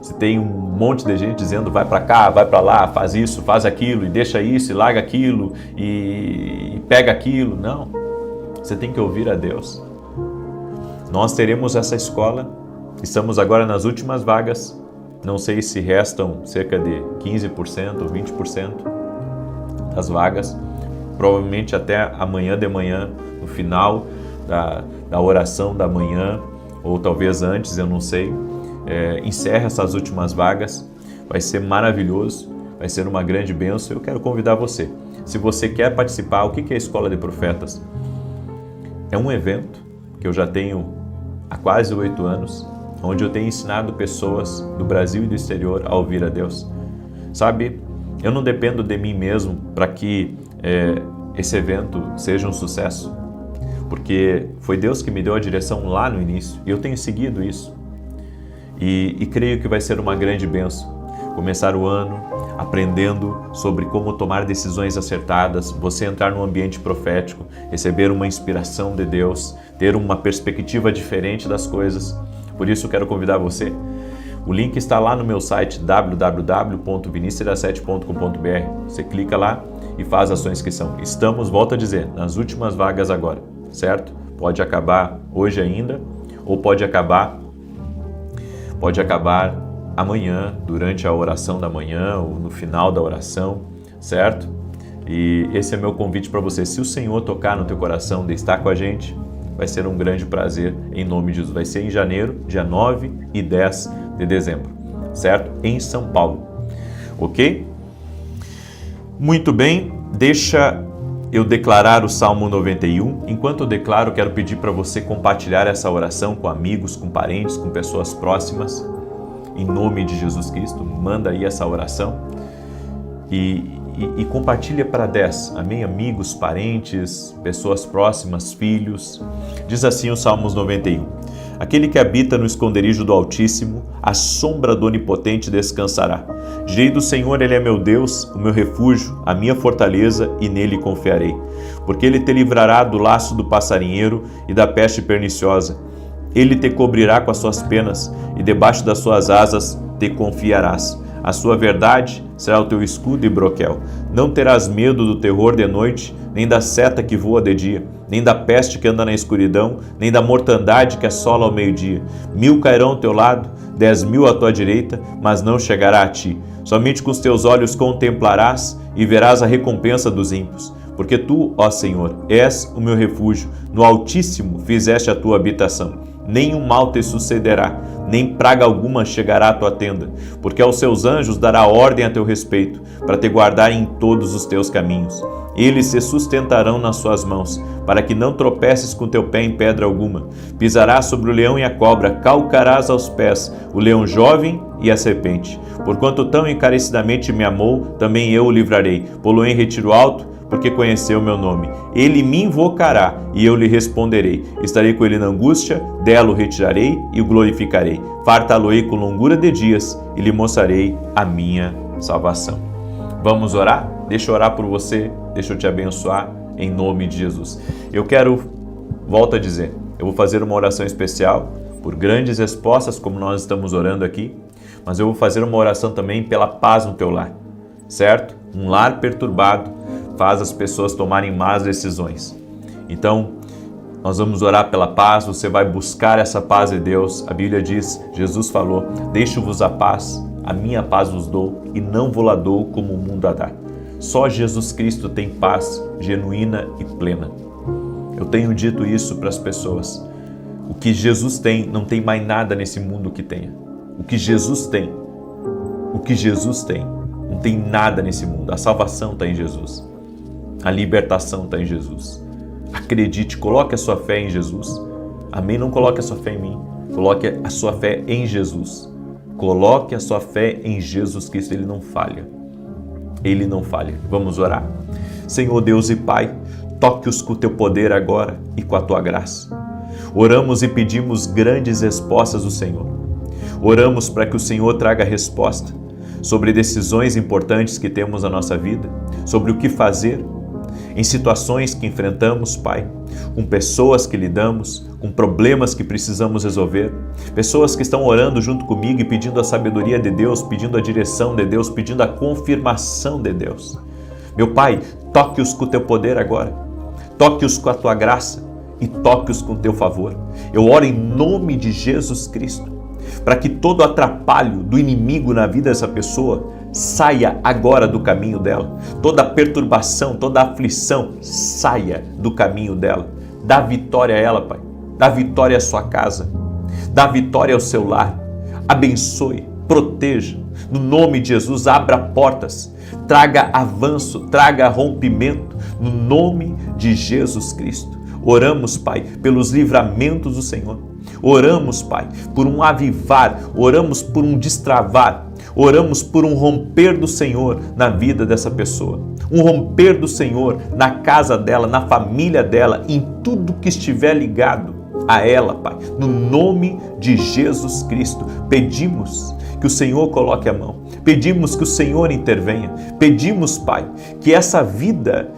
Se tem um monte de gente dizendo vai para cá, vai para lá, faz isso, faz aquilo, e deixa isso, e larga aquilo, e pega aquilo. Não, você tem que ouvir a Deus. Nós teremos essa escola, estamos agora nas últimas vagas, não sei se restam cerca de 15% ou 20% das vagas, provavelmente até amanhã de manhã, no final da oração da manhã, ou talvez antes, eu não sei. Encerra essas últimas vagas, vai ser maravilhoso, vai ser uma grande bênção. Eu quero convidar você, se você quer participar. O que é a Escola de Profetas? É um evento que eu já tenho há quase 8 anos, onde eu tenho ensinado pessoas do Brasil e do exterior a ouvir a Deus. Sabe, eu não dependo de mim mesmo para que esse evento seja um sucesso, porque foi Deus que me deu a direção lá no início, e eu tenho seguido isso. E creio que vai ser uma grande bênção. Começar o ano aprendendo sobre como tomar decisões acertadas, você entrar num ambiente profético, receber uma inspiração de Deus, ter uma perspectiva diferente das coisas. Por isso eu quero convidar você. O link está lá no meu site www.vinicius17.com.br. Você clica lá e faz a sua inscrição. Estamos, volto a dizer, nas últimas vagas agora, certo? Pode acabar hoje ainda, ou pode acabar amanhã, durante a oração da manhã ou no final da oração, certo? E esse é meu convite para você. Se o Senhor tocar no teu coração de estar com a gente, vai ser um grande prazer em nome de Jesus. Vai ser em janeiro, dia 9 e 10 de dezembro, certo? Em São Paulo, ok? Muito bem, deixa eu declarar o Salmo 91. Enquanto eu declaro, quero pedir para você compartilhar essa oração com amigos, com parentes, com pessoas próximas. Em nome de Jesus Cristo, manda aí essa oração e compartilha para 10, amém? Amigos, parentes, pessoas próximas, filhos. Diz assim o Salmos 91. Aquele que habita no esconderijo do Altíssimo, à sombra do Onipotente descansará. Direi do Senhor, Ele é meu Deus, o meu refúgio, a minha fortaleza, e nele confiarei. Porque Ele te livrará do laço do passarinheiro e da peste perniciosa. Ele te cobrirá com as suas penas, e debaixo das suas asas te confiarás. A sua verdade será o teu escudo e broquel. Não terás medo do terror de noite, nem da seta que voa de dia, nem da peste que anda na escuridão, nem da mortandade que assola ao meio-dia. 1000 cairão ao teu lado, 10.000 à tua direita, mas não chegará a ti. Somente com os teus olhos contemplarás e verás a recompensa dos ímpios. Porque tu, ó Senhor, és o meu refúgio, no Altíssimo fizeste a tua habitação. Nenhum mal te sucederá, nem praga alguma chegará à tua tenda, porque aos seus anjos dará ordem a teu respeito, para te guardar em todos os teus caminhos. Eles se sustentarão nas suas mãos, para que não tropeces com teu pé em pedra alguma. Pisarás sobre o leão e a cobra, calcarás aos pés o leão jovem e a serpente. Porquanto tão encarecidamente me amou, também eu o livrarei. Pô-lo em retiro alto, porque conheceu o meu nome. Ele me invocará e eu lhe responderei. Estarei com ele na angústia, dela o retirarei e o glorificarei. Fartá-lo-ei com longura de dias e lhe mostrarei a minha salvação. Vamos orar? Deixa eu orar por você, deixa eu te abençoar em nome de Jesus. Eu quero, volto a dizer, eu vou fazer uma oração especial por grandes respostas, como nós estamos orando aqui, mas eu vou fazer uma oração também pela paz no teu lar, certo? Um lar perturbado faz as pessoas tomarem más decisões. Então, nós vamos orar pela paz, você vai buscar essa paz de Deus. A Bíblia diz, Jesus falou, deixo-vos a paz, A minha paz vos dou e não vou-la dou como o mundo a dá. Só Jesus Cristo tem paz genuína e plena. Eu tenho dito isso para as pessoas. O que Jesus tem, não tem mais nada nesse mundo que tenha. O que Jesus tem, não tem nada nesse mundo. A salvação está em Jesus. A libertação está em Jesus. Acredite, coloque a sua fé em Jesus. Amém? Não coloque a sua fé em mim. Coloque a sua fé em Jesus. Coloque a sua fé em Jesus Cristo. Ele não falha. Ele não falha. Vamos orar. Senhor Deus e Pai, toque-os com o teu poder agora e com a tua graça. Oramos e pedimos grandes respostas do Senhor. Oramos para que o Senhor traga resposta sobre decisões importantes que temos na nossa vida, sobre o que fazer em situações que enfrentamos, Pai, com pessoas que lidamos, com problemas que precisamos resolver, pessoas que estão orando junto comigo e pedindo a sabedoria de Deus, pedindo a direção de Deus, pedindo a confirmação de Deus. Meu Pai, toque-os com o teu poder agora, toque-os com a tua graça e toque-os com o teu favor. Eu oro em nome de Jesus Cristo, para que todo atrapalho do inimigo na vida dessa pessoa saia agora do caminho dela. Toda perturbação, toda aflição saia do caminho dela. Dá vitória a ela, Pai. Dá vitória à sua casa. Dá vitória ao seu lar. Abençoe, proteja. No nome de Jesus, abra portas. Traga avanço, traga rompimento. No nome de Jesus Cristo. Oramos, Pai, pelos livramentos do Senhor. Oramos, Pai, por um avivar. Oramos por um destravar. Oramos por um romper do Senhor na vida dessa pessoa. Um romper do Senhor na casa dela, na família dela, em tudo que estiver ligado a ela, Pai. No nome de Jesus Cristo, pedimos que o Senhor coloque a mão. Pedimos que o Senhor intervenha. Pedimos, Pai, que essa vida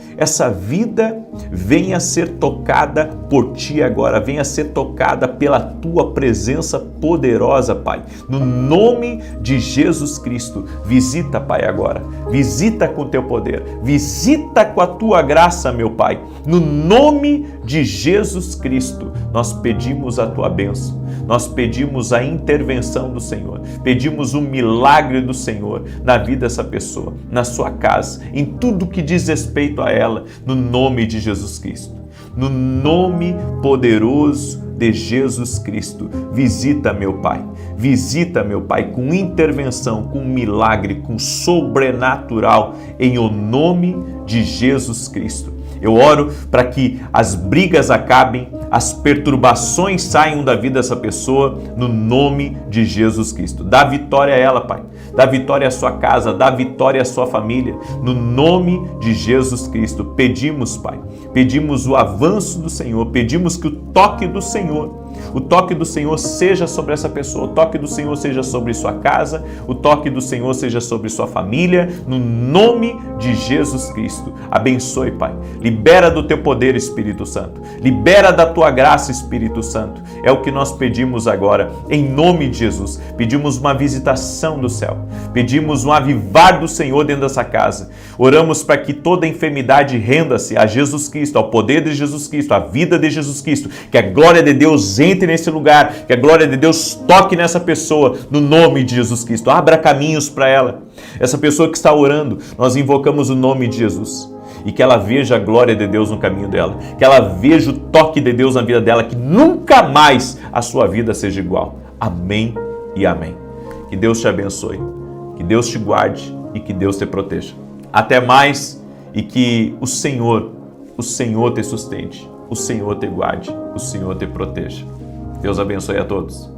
venha a ser tocada por Ti agora, venha a ser tocada pela Tua presença poderosa, Pai. No nome de Jesus Cristo, visita, Pai, agora. Visita com Teu poder. Visita com a Tua graça, meu Pai. No nome de Jesus Cristo, nós pedimos a Tua bênção. Nós pedimos a intervenção do Senhor. Pedimos o milagre do Senhor na vida dessa pessoa, na sua casa, em tudo que diz respeito a ela, no nome de Jesus Cristo. No nome poderoso de Jesus Cristo, visita, meu Pai. Visita, meu Pai, com intervenção, com milagre, com sobrenatural, em o nome de Jesus Cristo. Eu oro para que as brigas acabem, as perturbações saiam da vida dessa pessoa, no nome de Jesus Cristo. Dá vitória a ela, Pai. Dá vitória à sua casa, dá vitória à sua família, no nome de Jesus Cristo. Pedimos, Pai, pedimos o avanço do Senhor, pedimos que o toque do Senhor seja sobre essa pessoa, o toque do Senhor seja sobre sua casa, o toque do Senhor seja sobre sua família, no nome de Jesus Cristo. Abençoe, Pai. Libera do teu poder, Espírito Santo. Libera da tua graça, Espírito Santo. É o que nós pedimos agora, em nome de Jesus. Pedimos uma visitação do céu. Pedimos um avivar do Senhor dentro dessa casa. Oramos para que toda enfermidade renda-se a Jesus Cristo, ao poder de Jesus Cristo, à vida de Jesus Cristo. Que a glória de Deus entre nesse lugar, que a glória de Deus toque nessa pessoa, no nome de Jesus Cristo. Abra caminhos para ela. Essa pessoa que está orando, nós invocamos o nome de Jesus. E que ela veja a glória de Deus no caminho dela. Que ela veja o toque de Deus na vida dela. Que nunca mais a sua vida seja igual. Amém e amém. Que Deus te abençoe. Que Deus te guarde e que Deus te proteja. Até mais e que o Senhor te sustente. O Senhor te guarde. O Senhor te proteja. Deus abençoe a todos.